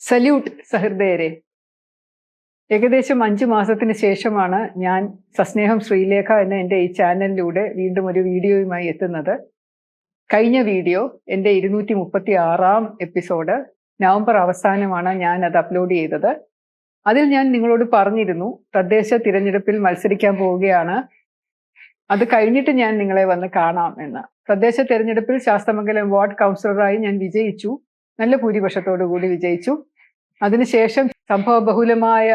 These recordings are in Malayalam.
സല്യൂട്ട് സഹൃദയരെ. ഏകദേശം 5 മാസത്തിന് ശേഷമാണ് ഞാൻ സസ്നേഹം ശ്രീലേഖ എന്ന എൻ്റെ ഈ ചാനലിലൂടെ വീണ്ടും ഒരു വീഡിയോയുമായി എത്തുന്നത്. കഴിഞ്ഞ വീഡിയോ എൻ്റെ 236 എപ്പിസോഡ് നവംബർ അവസാനമാണ് ഞാൻ അത് അപ്ലോഡ് ചെയ്തത്. അതിൽ ഞാൻ നിങ്ങളോട് പറഞ്ഞിരുന്നു തദ്ദേശ തിരഞ്ഞെടുപ്പിൽ മത്സരിക്കാൻ പോവുകയാണ്, അത് കഴിഞ്ഞിട്ട് ഞാൻ നിങ്ങളെ വന്ന് കാണാം എന്ന്. തദ്ദേശ തിരഞ്ഞെടുപ്പിൽ ശാസ്തമംഗലം വാർഡ് കൗൺസിലറായി ഞാൻ വിജയിച്ചു, നല്ല ഭൂരിപക്ഷത്തോടു കൂടി വിജയിച്ചു. അതിനുശേഷം സംഭവബഹുലമായ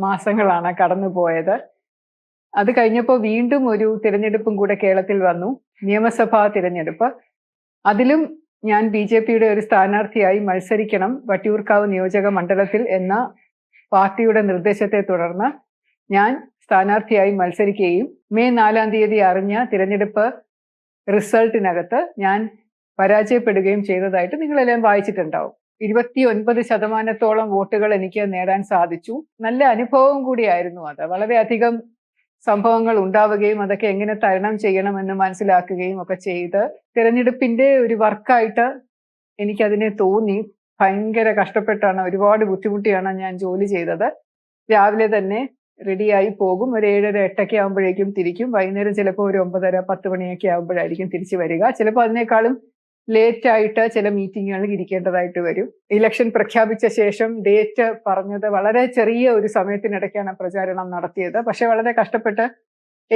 മാസങ്ങളാണ് കടന്നുപോയത്. അത് കഴിഞ്ഞപ്പോൾ വീണ്ടും ഒരു തിരഞ്ഞെടുപ്പും കൂടെ കേരളത്തിൽ വന്നു, നിയമസഭാ തിരഞ്ഞെടുപ്പ്. അതിലും ഞാൻ BJPയുടെ ഒരു സ്ഥാനാർത്ഥിയായി മത്സരിക്കണം വട്ടിയൂർക്കാവ് നിയോജക മണ്ഡലത്തിൽ എന്ന പാർട്ടിയുടെ നിർദ്ദേശത്തെ തുടർന്ന് ഞാൻ സ്ഥാനാർത്ഥിയായി മത്സരിക്കുകയും മെയ് 4-ാം തീയതി അറിഞ്ഞ തിരഞ്ഞെടുപ്പ് റിസൾട്ടിനകത്ത് ഞാൻ പരാജയപ്പെടുകയും ചെയ്തതായിട്ട് നിങ്ങളെല്ലാം വായിച്ചിട്ടുണ്ടാവും. 29% വോട്ടുകൾ എനിക്ക് നേടാൻ സാധിച്ചു. നല്ല അനുഭവം കൂടിയായിരുന്നു അത്. വളരെയധികം സംഭവങ്ങൾ ഉണ്ടാവുകയും അതൊക്കെ എങ്ങനെ തരണം ചെയ്യണമെന്ന് മനസ്സിലാക്കുകയും ഒക്കെ ചെയ്ത് തിരഞ്ഞെടുപ്പിന്റെ ഒരു വർക്കായിട്ട് എനിക്കതിനെ തോന്നി. ഭയങ്കര കഷ്ടപ്പെട്ടാണ്, ഒരുപാട് ബുദ്ധിമുട്ടിയാണ് ഞാൻ ജോലി ചെയ്തത്. രാവിലെ തന്നെ റെഡിയായി പോകും, ഒരു 7:30-8 ആകുമ്പോഴേക്കും തിരിക്കും. വൈകുന്നേരം ചിലപ്പോൾ ഒരു 9:30-10 മണിയൊക്കെ ആകുമ്പോഴായിരിക്കും തിരിച്ചു വരിക. ചിലപ്പോൾ അതിനേക്കാളും ലേറ്റ് ആയിട്ട് ചില മീറ്റിങ്ങുകളിൽ ഇരിക്കേണ്ടതായിട്ട് വരും. ഇലക്ഷൻ പ്രഖ്യാപിച്ച ശേഷം ഡേറ്റ് പറഞ്ഞത് വളരെ ചെറിയ ഒരു സമയത്തിനിടയ്ക്കാണ് പ്രചാരണം നടത്തിയത്. പക്ഷെ വളരെ കഷ്ടപ്പെട്ട്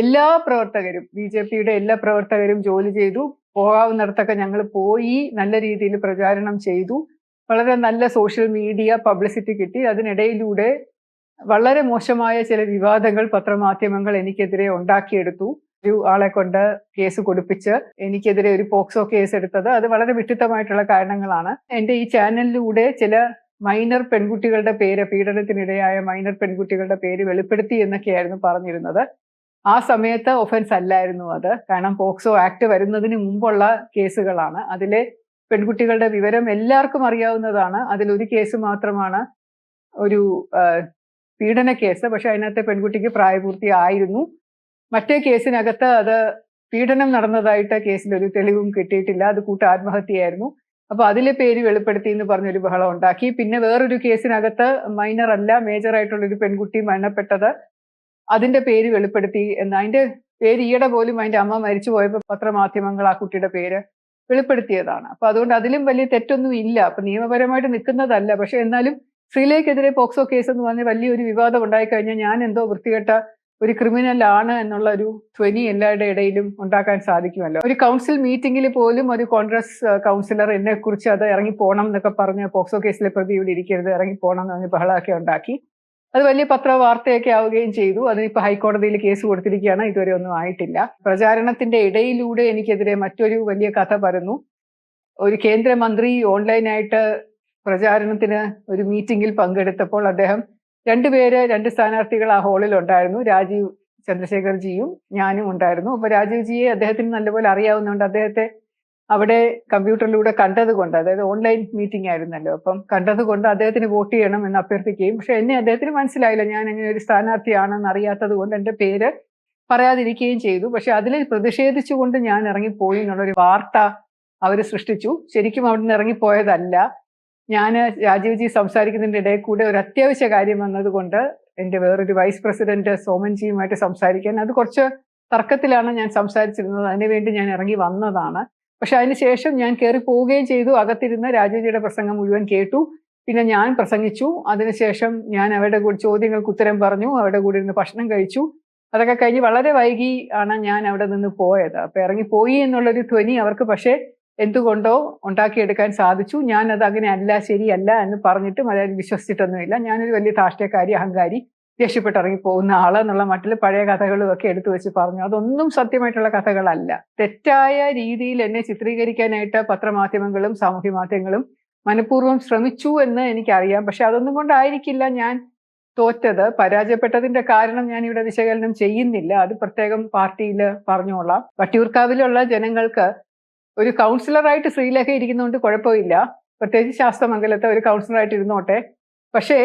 എല്ലാ പ്രവർത്തകരും, BJPയുടെ എല്ലാ പ്രവർത്തകരും ജോലി ചെയ്തു. പോകാവുന്നിടത്തൊക്കെ ഞങ്ങൾ പോയി നല്ല രീതിയിൽ പ്രചാരണം ചെയ്തു. വളരെ നല്ല സോഷ്യൽ മീഡിയ പബ്ലിസിറ്റി കിട്ടി. അതിനിടയിലൂടെ വളരെ മോശമായ ചില വിവാദങ്ങൾ പത്രമാധ്യമങ്ങൾ എനിക്കെതിരെ ഉണ്ടാക്കിയെടുത്തു. ഒരു ആളെ കൊണ്ട് കേസ് കൊടുപ്പിച്ച് എനിക്കെതിരെ ഒരു പോക്സോ കേസ് എടുത്തത് അത് വളരെ വിഡ്ഢിത്തമായിട്ടുള്ള കാരണങ്ങളാണ്. എൻ്റെ ഈ ചാനലിലൂടെ ചില മൈനർ പെൺകുട്ടികളുടെ പേര്, പീഡനത്തിനിടയായ മൈനർ പെൺകുട്ടികളുടെ പേര് വെളിപ്പെടുത്തി എന്നൊക്കെയായിരുന്നു പറഞ്ഞിരുന്നത്. ആ സമയത്ത് ഒഫൻസ് അല്ലായിരുന്നു അത്, കാരണം പോക്സോ ആക്ട് വരുന്നതിന് മുമ്പുള്ള കേസുകളാണ്. അതിലെ പെൺകുട്ടികളുടെ വിവരം എല്ലാവർക്കും അറിയാവുന്നതാണ്. അതിലൊരു കേസ് മാത്രമാണ് ഒരു പീഡന കേസ്. പക്ഷെ അതിനകത്ത് പെൺകുട്ടിക്ക് പ്രായപൂർത്തിയായിരുന്നു. മറ്റേ കേസിനകത്ത് അത് പീഡനം നടന്നതായിട്ട് കേസിലൊരു തെളിവും കിട്ടിയിട്ടില്ല, അത് ആത്മഹത്യയായിരുന്നു. അപ്പൊ അതിലെ പേര് വെളിപ്പെടുത്തി എന്ന് പറഞ്ഞൊരു ബഹളം ഉണ്ടാക്കി. പിന്നെ വേറൊരു കേസിനകത്ത് മൈനർ അല്ല, മേജർ ആയിട്ടുള്ളൊരു പെൺകുട്ടി മരണപ്പെട്ടത്, അതിന്റെ പേര് വെളിപ്പെടുത്തി എന്ന്. അതിന്റെ പേര് ഈയിടെ പോലും അതിന്റെ അമ്മ മരിച്ചു പോയപ്പോൾ പത്രമാധ്യമങ്ങൾ ആ കുട്ടിയുടെ പേര് വെളിപ്പെടുത്തിയതാണ്. അപ്പൊ അതുകൊണ്ട് അതിലും വലിയ തെറ്റൊന്നും ഇല്ല. അപ്പൊ നിയമപരമായിട്ട് നിൽക്കുന്നതല്ല. പക്ഷെ എന്നാലും ശ്രീലേക്കെതിരെ പോക്സോ കേസ് എന്ന് പറഞ്ഞ് വലിയൊരു വിവാദം ഉണ്ടായിക്കഴിഞ്ഞാൽ ഞാൻ എന്തോ വൃത്തികെട്ട ഒരു ക്രിമിനൽ ആണ് എന്നുള്ള ഒരു ധ്വനി എല്ലാവരുടെ ഇടയിലും ഉണ്ടാക്കാൻ സാധിക്കുമല്ലോ. ഒരു കൗൺസിൽ മീറ്റിംഗിൽ പോലും ഒരു കോൺഗ്രസ് കൗൺസിലർ എന്നെ കുറിച്ച് അത് ഇറങ്ങിപ്പോണം എന്നൊക്കെ പറഞ്ഞ് പോക്സോ കേസിലെ പ്രതി ഇവിടെ ഇരിക്കരുത്, ഇറങ്ങിപ്പോണം എന്ന് പറഞ്ഞ് ബഹളമൊക്കെ ഉണ്ടാക്കി. അത് വലിയ പത്രവാർത്തയൊക്കെ ആവുകയും ചെയ്തു. അതിനിപ്പോൾ ഹൈക്കോടതിയിൽ കേസ് കൊടുത്തിരിക്കുകയാണ്, ഇതുവരെ ഒന്നും ആയിട്ടില്ല. പ്രചാരണത്തിന്റെ ഇടയിലൂടെ എനിക്കെതിരെ മറ്റൊരു വലിയ കഥ പരന്നു. ഒരു കേന്ദ്രമന്ത്രി ഓൺലൈനായിട്ട് പ്രചാരണത്തിന് ഒരു മീറ്റിംഗിൽ പങ്കെടുത്തപ്പോൾ അദ്ദേഹം രണ്ട് സ്ഥാനാർത്ഥികൾ ആ ഹാളിൽ ഉണ്ടായിരുന്നു. രാജീവ് ചന്ദ്രശേഖർജിയും ഞാനും ഉണ്ടായിരുന്നു. അപ്പൊ രാജീവ്ജിയെ അദ്ദേഹത്തിന് നല്ലപോലെ അറിയാവുന്നതുകൊണ്ട് അദ്ദേഹത്തെ അവിടെ കമ്പ്യൂട്ടറിലൂടെ കണ്ടതുകൊണ്ട്, അതായത് ഓൺലൈൻ മീറ്റിംഗ് ആയിരുന്നല്ലോ, അപ്പം കണ്ടതുകൊണ്ട് അദ്ദേഹത്തിന് വോട്ട് ചെയ്യണം എന്ന് അഭ്യർത്ഥിക്കുകയും, പക്ഷെ എന്നെ അദ്ദേഹത്തിന് മനസ്സിലായില്ല, ഞാൻ അങ്ങനെ ഒരു സ്ഥാനാർത്ഥിയാണെന്ന് അറിയാത്തത് കൊണ്ട് എൻ്റെ പേര് പറയാതിരിക്കുകയും ചെയ്തു. പക്ഷെ അതിൽ പ്രതിഷേധിച്ചുകൊണ്ട് ഞാൻ ഇറങ്ങിപ്പോയി എന്നുള്ളൊരു വാർത്ത അവർ സൃഷ്ടിച്ചു. ശരിക്കും അവിടെ നിന്ന് ഇറങ്ങിപ്പോയതല്ല. ഞാൻ രാജീവ്ജി സംസാരിക്കുന്നതിൻ്റെ ഇടയിൽ കൂടെ ഒരു അത്യാവശ്യ കാര്യം വന്നതുകൊണ്ട് എൻ്റെ വേറൊരു വൈസ് പ്രസിഡന്റ് സോമൻജിയുമായിട്ട് സംസാരിക്കാൻ, അത് കുറച്ച് തർക്കത്തിലാണ് ഞാൻ സംസാരിച്ചിരുന്നത്, അതിനുവേണ്ടി ഞാൻ ഇറങ്ങി വന്നതാണ്. പക്ഷെ അതിനുശേഷം ഞാൻ കയറി പോവുകയും ചെയ്തു. അകത്തിരുന്ന് രാജീവ്ജിയുടെ പ്രസംഗം മുഴുവൻ കേട്ടു. പിന്നെ ഞാൻ പ്രസംഗിച്ചു. അതിനുശേഷം ഞാൻ അവരുടെ കൂടെ ചോദ്യങ്ങൾക്ക് ഉത്തരം പറഞ്ഞു, അവരുടെ കൂടെ ഇരുന്ന് ഭക്ഷണം കഴിച്ചു. അതൊക്കെ കഴിഞ്ഞ് വളരെ വൈകി ആണ് ഞാൻ അവിടെ നിന്ന് പോയത്. അപ്പൊ ഇറങ്ങിപ്പോയി എന്നുള്ളൊരു ധ്വനി അവർക്ക് പക്ഷേ എന്തുകൊണ്ടോ ഉണ്ടാക്കിയെടുക്കാൻ സാധിച്ചു. ഞാനത് അങ്ങനെ അല്ല, ശരിയല്ല എന്ന് പറഞ്ഞിട്ട് മലയാളി വിശ്വസിച്ചിട്ടൊന്നുമില്ല. ഞാനൊരു വലിയ ധാർഷ്ട്യക്കാരി, അഹങ്കാരി, ദേഷ്യപ്പെട്ട് ഇറങ്ങി പോകുന്ന ആള് എന്നുള്ള മട്ടിൽ പഴയ കഥകളും ഒക്കെ എടുത്തു വെച്ച് പറഞ്ഞു. അതൊന്നും സത്യമായിട്ടുള്ള കഥകളല്ല. തെറ്റായ രീതിയിൽ എന്നെ ചിത്രീകരിക്കാനായിട്ട് പത്രമാധ്യമങ്ങളും സാമൂഹ്യ മാധ്യമങ്ങളും മനഃപൂർവ്വം ശ്രമിച്ചു എന്ന് എനിക്കറിയാം. പക്ഷെ അതൊന്നും കൊണ്ടായിരിക്കില്ല ഞാൻ തോറ്റത്. പരാജയപ്പെട്ടതിന്റെ കാരണം ഞാൻ ഇവിടെ വിശകലനം ചെയ്യുന്നില്ല, അത് പ്രത്യേകം പാർട്ടിയിൽ പറഞ്ഞോളാം. വട്ടിയൂർക്കാവിലുള്ള ജനങ്ങൾക്ക് ഒരു കൗൺസിലറായിട്ട് ശ്രീലേഖ ഇരിക്കുന്നതുകൊണ്ട് കുഴപ്പമില്ല, പ്രത്യേകിച്ച് ശാസ്തമംഗലത്തെ ഒരു കൗൺസിലറായിട്ട് ഇരുന്നോട്ടെ. പക്ഷേ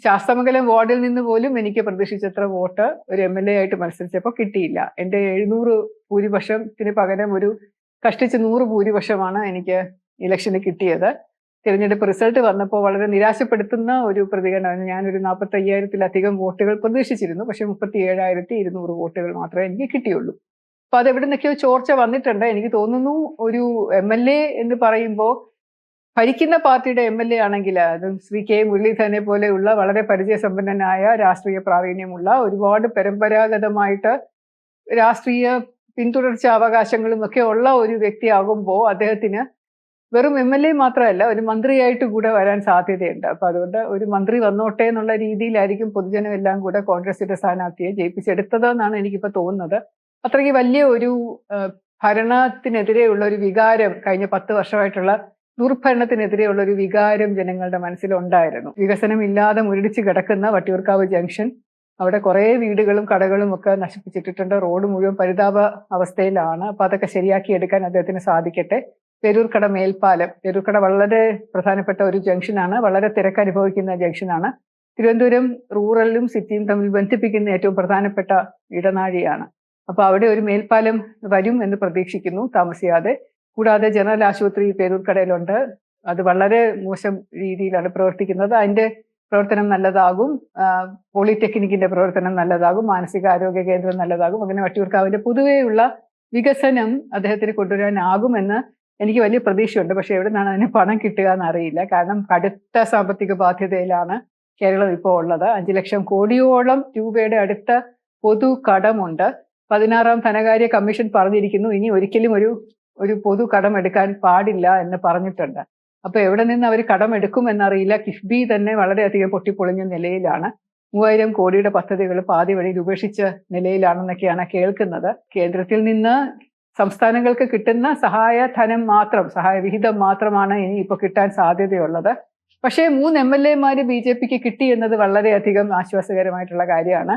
ശാസ്തമംഗലം വാർഡിൽ നിന്ന് പോലും എനിക്ക് പ്രതീക്ഷിച്ചത്ര വോട്ട് ഒരു MLA ആയിട്ട് മത്സരിച്ചപ്പോൾ കിട്ടിയില്ല. എൻ്റെ 700 ഭൂരിപക്ഷത്തിന് പകരം ഒരു കഷ്ടിച്ച് 100 ഭൂരിപക്ഷമാണ് എനിക്ക് ഇലക്ഷന് കിട്ടിയത്. തിരഞ്ഞെടുപ്പ് റിസൾട്ട് വന്നപ്പോൾ വളരെ നിരാശപ്പെടുത്തുന്ന ഒരു പ്രതികരണമാണ്. ഞാനൊരു 45,000-ലധികം വോട്ടുകൾ പ്രതീക്ഷിച്ചിരുന്നു. പക്ഷെ 37,200 വോട്ടുകൾ മാത്രമേ എനിക്ക് കിട്ടിയുള്ളൂ. അപ്പൊ അത് എവിടെ നിന്നൊക്കെയോ ചോർച്ച വന്നിട്ടുണ്ട്. എനിക്ക് തോന്നുന്നു ഒരു MLA എന്ന് പറയുമ്പോൾ ഭരിക്കുന്ന പാർട്ടിയുടെ MLA ആണെങ്കിൽ, അത് ശ്രീ കെ മുരളീധരനെ പോലെയുള്ള വളരെ പരിചയസമ്പന്നനായ രാഷ്ട്രീയ പ്രാവീണ്യമുള്ള ഒരുപാട് പരമ്പരാഗതമായിട്ട് രാഷ്ട്രീയ പിന്തുടർച്ച അവകാശങ്ങളും ഒക്കെ ഉള്ള ഒരു വ്യക്തിയാകുമ്പോൾ അദ്ദേഹത്തിന് വെറും MLA മാത്രമല്ല ഒരു മന്ത്രിയായിട്ട് കൂടെ വരാൻ സാധ്യതയുണ്ട്. അപ്പൊ അതുകൊണ്ട് ഒരു മന്ത്രി വന്നോട്ടെ എന്നുള്ള രീതിയിലായിരിക്കും പൊതുജനം എല്ലാം കൂടെ കോൺഗ്രസിന്റെ സ്ഥാനാർത്ഥിയെ ജയിപ്പിച്ചെടുത്തതെന്നാണ് എനിക്കിപ്പോ തോന്നുന്നത്. അത്രയ്ക്ക് വലിയ ഒരു ഭരണത്തിനെതിരെയുള്ള ഒരു വികാരം, കഴിഞ്ഞ 10 വർഷമായിട്ടുള്ള ദുർഭരണത്തിനെതിരെയുള്ള ഒരു വികാരം ജനങ്ങളുടെ മനസ്സിലുണ്ടായിരുന്നു. വികസനമില്ലാതെ മുരടിച്ച് കിടക്കുന്ന വട്ടിയൂർക്കാവ് ജംഗ്ഷൻ, അവിടെ കുറെ വീടുകളും കടകളും ഒക്കെ നശിപ്പിച്ചിട്ടിട്ടുണ്ട്. റോഡ് മുഴുവൻ പരിതാപ അവസ്ഥയിലാണ്. അപ്പൊ അതൊക്കെ ശരിയാക്കി എടുക്കാൻ അദ്ദേഹത്തിന് സാധിക്കട്ടെ. പേരൂർക്കട മേൽപ്പാലം, പേരൂർക്കട വളരെ പ്രധാനപ്പെട്ട ഒരു ജംഗ്ഷനാണ്, വളരെ തിരക്ക് അനുഭവിക്കുന്ന ജംഗ്ഷനാണ്. തിരുവനന്തപുരം റൂറലും സിറ്റിയും തമ്മിൽ ബന്ധിപ്പിക്കുന്ന ഏറ്റവും പ്രധാനപ്പെട്ട ഇടനാഴിയാണ്. അപ്പൊ അവിടെ ഒരു മേൽപ്പാലം വരും എന്ന് പ്രതീക്ഷിക്കുന്നു താമസിയാതെ. കൂടാതെ ജനറൽ ആശുപത്രി പേരൂർക്കടയിലുണ്ട്. അത് വളരെ മോശം രീതിയിലാണ് പ്രവർത്തിക്കുന്നത്. അതിന്റെ പ്രവർത്തനം നല്ലതാകും. പോളിടെക്നിക്കിന്റെ പ്രവർത്തനം നല്ലതാകും. മാനസികാരോഗ്യ കേന്ദ്രം നല്ലതാകും. അങ്ങനെ വട്ടിയൂർക്കാവിന്റെ പൊതുവെയുള്ള വികസനം അദ്ദേഹത്തിന് കൊണ്ടുവരാനാകുമെന്ന് എനിക്ക് വലിയ പ്രതീക്ഷയുണ്ട്. പക്ഷെ എവിടെ നിന്നാണ് അതിന് പണം കിട്ടുക എന്നറിയില്ല. കാരണം കടുത്ത സാമ്പത്തിക ബാധ്യതയിലാണ് കേരളം ഇപ്പോൾ ഉള്ളത്. 5 ലക്ഷം കോടിയോളം രൂപയുടെ അടുത്ത പൊതു കടമുണ്ട്. 16ാം ധനകാര്യ കമ്മീഷൻ പറഞ്ഞിരിക്കുന്നു ഇനി ഒരിക്കലും ഒരു പൊതു കടം എടുക്കാൻ പാടില്ല എന്ന് പറഞ്ഞിട്ടുണ്ട്. അപ്പൊ എവിടെ നിന്ന് അവർ കടം എടുക്കുമെന്നറിയില്ല. കിഫ്ബി തന്നെ വളരെയധികം പൊട്ടിപ്പൊളിഞ്ഞ നിലയിലാണ്. 3000 കോടിയുടെ പദ്ധതികൾ പാതി വഴിയിൽ ഉപേക്ഷിച്ച നിലയിലാണെന്നൊക്കെയാണ് കേൾക്കുന്നത്. കേന്ദ്രത്തിൽ നിന്ന് സംസ്ഥാനങ്ങൾക്ക് കിട്ടുന്ന സഹായധനം മാത്രം, സഹായവിഹിതം മാത്രമാണ് ഇനി ഇപ്പൊ കിട്ടാൻ സാധ്യതയുള്ളത്. പക്ഷേ 3 MLA-മാര് BJPക്ക് കിട്ടി എന്നത് വളരെയധികം ആശ്വാസകരമായിട്ടുള്ള കാര്യമാണ്.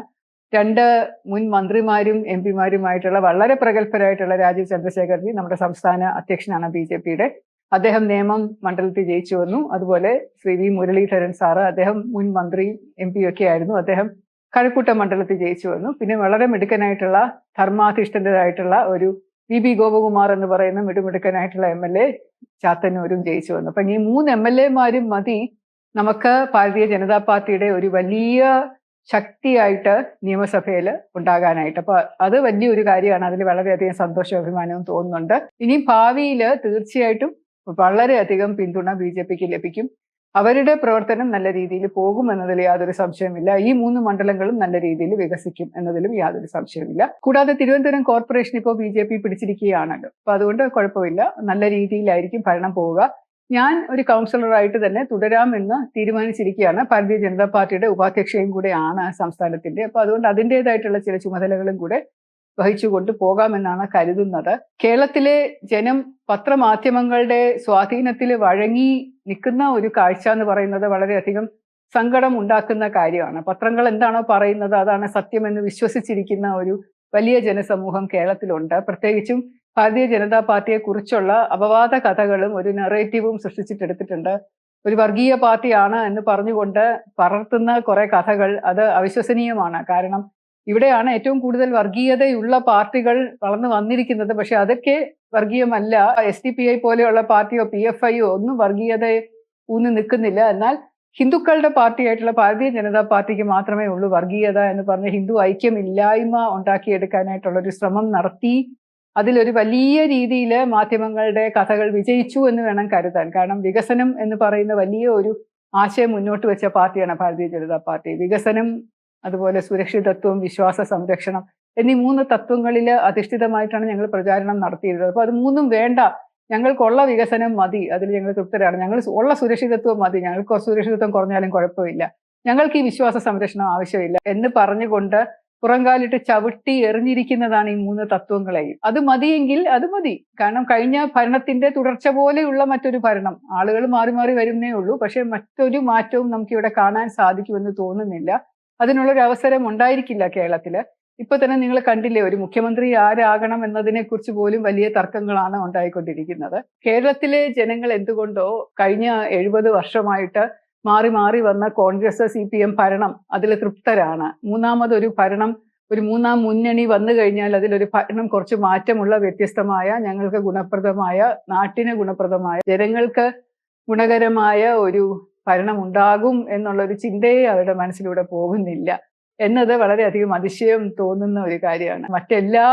2 മുൻ മന്ത്രിമാരും MP-മാരുമായിട്ടുള്ള വളരെ പ്രഗത്ഭരായിട്ടുള്ള രാജീവ് ചന്ദ്രശേഖർജി നമ്മുടെ സംസ്ഥാന അധ്യക്ഷനാണ് BJPയുടെ. അദ്ദേഹം നേമം മണ്ഡലത്തിൽ ജയിച്ചു വന്നു. അതുപോലെ ശ്രീ വി മുരളീധരൻ സാറ്, അദ്ദേഹം മുൻ മന്ത്രിയും MP ഒക്കെ ആയിരുന്നു. അദ്ദേഹം കഴക്കൂട്ടം മണ്ഡലത്തിൽ ജയിച്ചു വന്നു. പിന്നെ വളരെ മിടുക്കനായിട്ടുള്ള ധർമാധിഷ്ഠിതരായിട്ടുള്ള ഒരു VB ഗോപകുമാർ എന്ന് പറയുന്ന മിടുമിടുക്കനായിട്ടുള്ള MLA ചാത്തന്നൂരും ജയിച്ചു വന്നു. അപ്പൊ ഈ 3 MLA-മാരും മതി നമുക്ക് ഭാരതീയ ജനതാ പാർട്ടിയുടെ ഒരു വലിയ ശക്തിയായിട്ട് നിയമസഭയിൽ ഉണ്ടാകാനായിട്ട്. അപ്പൊ അത് വലിയൊരു കാര്യമാണ്. അതിൽ വളരെയധികം സന്തോഷവും അഭിമാനവും തോന്നുന്നുണ്ട്. ഇനി ഭാവിയിൽ തീർച്ചയായിട്ടും വളരെയധികം പിന്തുണ BJPക്ക് ലഭിക്കും. അവരുടെ പ്രവർത്തനം നല്ല രീതിയിൽ പോകും എന്നതിൽ യാതൊരു സംശയമില്ല. ഈ 3 മണ്ഡലങ്ങളും നല്ല രീതിയിൽ വികസിക്കും എന്നതിലും യാതൊരു സംശയമില്ല. കൂടാതെ തിരുവനന്തപുരം കോർപ്പറേഷൻ ഇപ്പോൾ BJP പിടിച്ചിരിക്കുകയാണല്ലോ. അപ്പൊ അതുകൊണ്ട് കുഴപ്പമില്ല, നല്ല രീതിയിലായിരിക്കും ഭരണം പോവുക. ഞാൻ ഒരു കൗൺസിലറായിട്ട് തന്നെ തുടരാമെന്ന് തീരുമാനിച്ചിരിക്കുകയാണ്. ഭാരതീയ ജനതാ പാർട്ടിയുടെ ഉപാധ്യക്ഷയും കൂടെയാണ് സംസ്ഥാനത്തിന്റെ. അപ്പൊ അതുകൊണ്ട് അതിൻ്റെതായിട്ടുള്ള ചില ചുമതലകളും കൂടെ വഹിച്ചുകൊണ്ട് പോകാമെന്നാണ് കരുതുന്നത്. കേരളത്തിലെ ജനം പത്രമാധ്യമങ്ങളുടെ സ്വാധീനത്തിൽ വഴങ്ങി നിൽക്കുന്ന ഒരു കാഴ്ച എന്ന് പറയുന്നത് വളരെയധികം സങ്കടം ഉണ്ടാക്കുന്ന കാര്യമാണ്. പത്രങ്ങൾ എന്താണോ പറയുന്നത് അതാണ് സത്യമെന്ന് വിശ്വസിച്ചിരിക്കുന്ന ഒരു വലിയ ജനസമൂഹം കേരളത്തിലുണ്ട്. പ്രത്യേകിച്ചും ഭാരതീയ ജനതാ പാർട്ടിയെ കുറിച്ചുള്ള അപവാദ കഥകളും ഒരു നെറേറ്റീവും സൃഷ്ടിച്ചിട്ടെടുത്തിട്ടുണ്ട്. ഒരു വർഗീയ പാർട്ടിയാണ് എന്ന് പറഞ്ഞുകൊണ്ട് പടർത്തുന്ന കുറെ കഥകൾ അത് അവിശ്വസനീയമാണ്. കാരണം ഇവിടെയാണ് ഏറ്റവും കൂടുതൽ വർഗീയതയുള്ള പാർട്ടികൾ വളർന്നു വന്നിരിക്കുന്നത്. പക്ഷെ അതൊക്കെ വർഗീയമല്ല. SDPI പോലെയുള്ള പാർട്ടിയോ PFIയോ ഒന്നും വർഗീയതയെ ഊന്നി നിൽക്കുന്നില്ല. എന്നാൽ ഹിന്ദുക്കളുടെ പാർട്ടിയായിട്ടുള്ള ഭാരതീയ ജനതാ പാർട്ടിക്ക് മാത്രമേ ഉള്ളൂ വർഗീയത എന്ന് പറഞ്ഞ് ഹിന്ദു ഐക്യമില്ലായ്മ ഉണ്ടാക്കിയെടുക്കാനായിട്ടുള്ള ഒരു ശ്രമം നടത്തി. അതിലൊരു വലിയ രീതിയിൽ മാധ്യമങ്ങളുടെ കഥകൾ വിജയിച്ചു എന്ന് വേണം കരുതാൻ. കാരണം വികസനം എന്ന് പറയുന്ന വലിയ ഒരു ആശയം മുന്നോട്ട് വെച്ച പാർട്ടിയാണ് ഭാരതീയ ജനതാ പാർട്ടി. വികസനം, അതുപോലെ സുരക്ഷിതത്വം, വിശ്വാസ സംരക്ഷണം എന്നീ 3 തത്വങ്ങളിൽ അധിഷ്ഠിതമായിട്ടാണ് ഞങ്ങൾ പ്രചാരണം നടത്തിയിരുന്നത്. അപ്പൊ അത് 3ഉം വേണ്ട, ഞങ്ങൾക്കുള്ള വികസനം മതി, അതിൽ ഞങ്ങൾ തൃപ്തരാണ്. ഞങ്ങൾ ഉള്ള സുരക്ഷിതത്വം മതി, ഞങ്ങൾക്ക് സുരക്ഷിതത്വം കുറഞ്ഞാലും കുഴപ്പമില്ല, ഞങ്ങൾക്ക് ഈ വിശ്വാസ സംരക്ഷണം ആവശ്യമില്ല എന്ന് പറഞ്ഞുകൊണ്ട് പുറംകാലിട്ട് ചവിട്ടി എറിഞ്ഞിരിക്കുന്നതാണ് ഈ 3 തത്വങ്ങളെയും. അത് മതിയെങ്കിൽ അത് മതി. കാരണം കഴിഞ്ഞ ഭരണത്തിന്റെ തുടർച്ച പോലെയുള്ള മറ്റൊരു ഭരണം, ആളുകൾ മാറി മാറി വരുന്നേ ഉള്ളൂ, പക്ഷെ മറ്റൊരു മാറ്റവും നമുക്കിവിടെ കാണാൻ സാധിക്കുമെന്ന് തോന്നുന്നില്ല. അതിനുള്ളൊരു അവസരം ഉണ്ടായിരിക്കില്ല കേരളത്തില്. ഇപ്പൊ തന്നെ നിങ്ങൾ കണ്ടില്ലേ, ഒരു മുഖ്യമന്ത്രി ആരാകണം എന്നതിനെ കുറിച്ച് പോലും വലിയ തർക്കങ്ങളാണ് ഉണ്ടായിക്കൊണ്ടിരിക്കുന്നത്. കേരളത്തിലെ ജനങ്ങൾ എന്തുകൊണ്ടോ കഴിഞ്ഞ 70 വർഷമായിട്ട് മാറി മാറി വന്ന കോൺഗ്രസ് CPM ഭരണം അതിൽ തൃപ്തരാണ്. മൂന്നാമതൊരു ഭരണം, ഒരു 3ാം മുന്നണി വന്നു കഴിഞ്ഞാൽ അതിലൊരു ഭരണം കുറച്ച് മാറ്റമുള്ള, വ്യത്യസ്തമായ, ഞങ്ങൾക്ക് ഗുണപ്രദമായ, നാട്ടിന് ഗുണപ്രദമായ, ജനങ്ങൾക്ക് ഗുണകരമായ ഒരു ഭരണം ഉണ്ടാകും എന്നുള്ളൊരു ചിന്തയെ അവരുടെ മനസ്സിലൂടെ പോകുന്നില്ല എന്നത് വളരെയധികം അതിശയം തോന്നുന്ന ഒരു കാര്യമാണ്. മറ്റെല്ലാ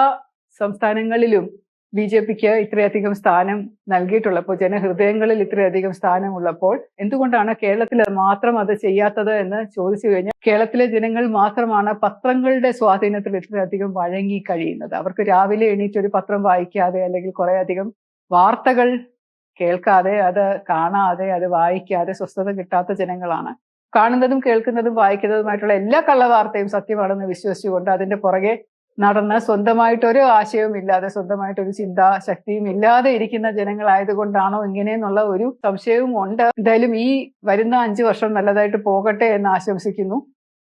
സംസ്ഥാനങ്ങളിലും BJPക്ക് ഇത്രയധികം സ്ഥാനം നൽകിയിട്ടുള്ളപ്പോൾ, ജനഹൃദയങ്ങളിൽ ഇത്രയധികം സ്ഥാനമുള്ളപ്പോൾ എന്തുകൊണ്ടാണ് കേരളത്തിൽ മാത്രം അത് ചെയ്യാത്തത് എന്ന് ചോദിച്ചു കഴിഞ്ഞാൽ, കേരളത്തിലെ ജനങ്ങൾ മാത്രമാണ് പത്രങ്ങളുടെ സ്വാധീനത്തിൽ ഇത്രയധികം വഴങ്ങി കഴിയുന്നത്. അവർക്ക് രാവിലെ എണീറ്റ് ഒരു പത്രം വായിക്കാതെ അല്ലെങ്കിൽ കുറേയധികം വാർത്തകൾ കേൾക്കാതെ, അത് കാണാതെ, അത് വായിക്കാതെ സ്വസ്ഥത കിട്ടാത്ത ജനങ്ങളാണ്. കാണുന്നതും കേൾക്കുന്നതും വായിക്കുന്നതുമായിട്ടുള്ള എല്ലാ കള്ളവാർത്തയും സത്യമാണെന്ന് വിശ്വസിച്ചുകൊണ്ട് അതിന്റെ പുറകെ നടന്ന് സ്വന്തമായിട്ടൊരു ആശയവും ഇല്ലാതെ, സ്വന്തമായിട്ടൊരു ചിന്താശക്തിയും ഇല്ലാതെ ഇരിക്കുന്ന ജനങ്ങളായതുകൊണ്ടാണോ ഇങ്ങനെയെന്നുള്ള ഒരു സംശയവും ഉണ്ട്. എന്തായാലും ഈ വരുന്ന 5 വർഷം നല്ലതായിട്ട് പോകട്ടെ എന്ന് ആശംസിക്കുന്നു.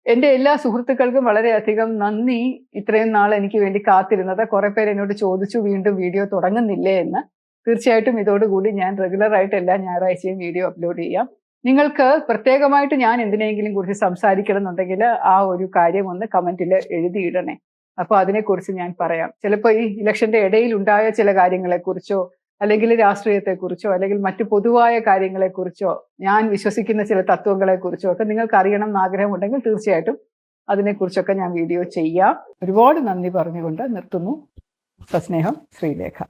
എൻ്റെ എല്ലാ സുഹൃത്തുക്കൾക്കും വളരെയധികം നന്ദി. ഇത്രയും നാൾ എനിക്ക് വേണ്ടി കാത്തിരുന്നത്. കുറെ പേര് എന്നോട് ചോദിച്ചു വീണ്ടും വീഡിയോ തുടങ്ങുന്നില്ലേ എന്ന്. തീർച്ചയായിട്ടും ഇതോടുകൂടി ഞാൻ റെഗുലറായിട്ട് എല്ലാ ഞായറാഴ്ചയും വീഡിയോ അപ്ലോഡ് ചെയ്യാം. നിങ്ങൾക്ക് പ്രത്യേകമായിട്ട് ഞാൻ എന്തിനെങ്കിലും കുറിച്ച് സംസാരിക്കണം എന്നുണ്ടെങ്കിൽ ആ ഒരു കാര്യം ഒന്ന് കമന്റിൽ എഴുതിയിടണേ. അപ്പോൾ അതിനെക്കുറിച്ച് ഞാൻ പറയാം. ചിലപ്പോൾ ഈ ഇലക്ഷന്റെ ഇടയിൽ ഉണ്ടായ ചില കാര്യങ്ങളെക്കുറിച്ചോ അല്ലെങ്കിൽ രാഷ്ട്രീയത്തെക്കുറിച്ചോ അല്ലെങ്കിൽ മറ്റു പൊതുവായ കാര്യങ്ങളെക്കുറിച്ചോ ഞാൻ വിശ്വസിക്കുന്ന ചില തത്വങ്ങളെക്കുറിച്ചോ ഒക്കെ നിങ്ങൾക്ക് അറിയണം എന്ന് ആഗ്രഹമുണ്ടെങ്കിൽ തീർച്ചയായിട്ടും അതിനെക്കുറിച്ചൊക്കെ ഞാൻ വീഡിയോ ചെയ്യാം. ഒരുപാട് നന്ദി പറഞ്ഞുകൊണ്ട് നിർത്തുന്നു. സസ്നേഹം, ശ്രീലേഖ.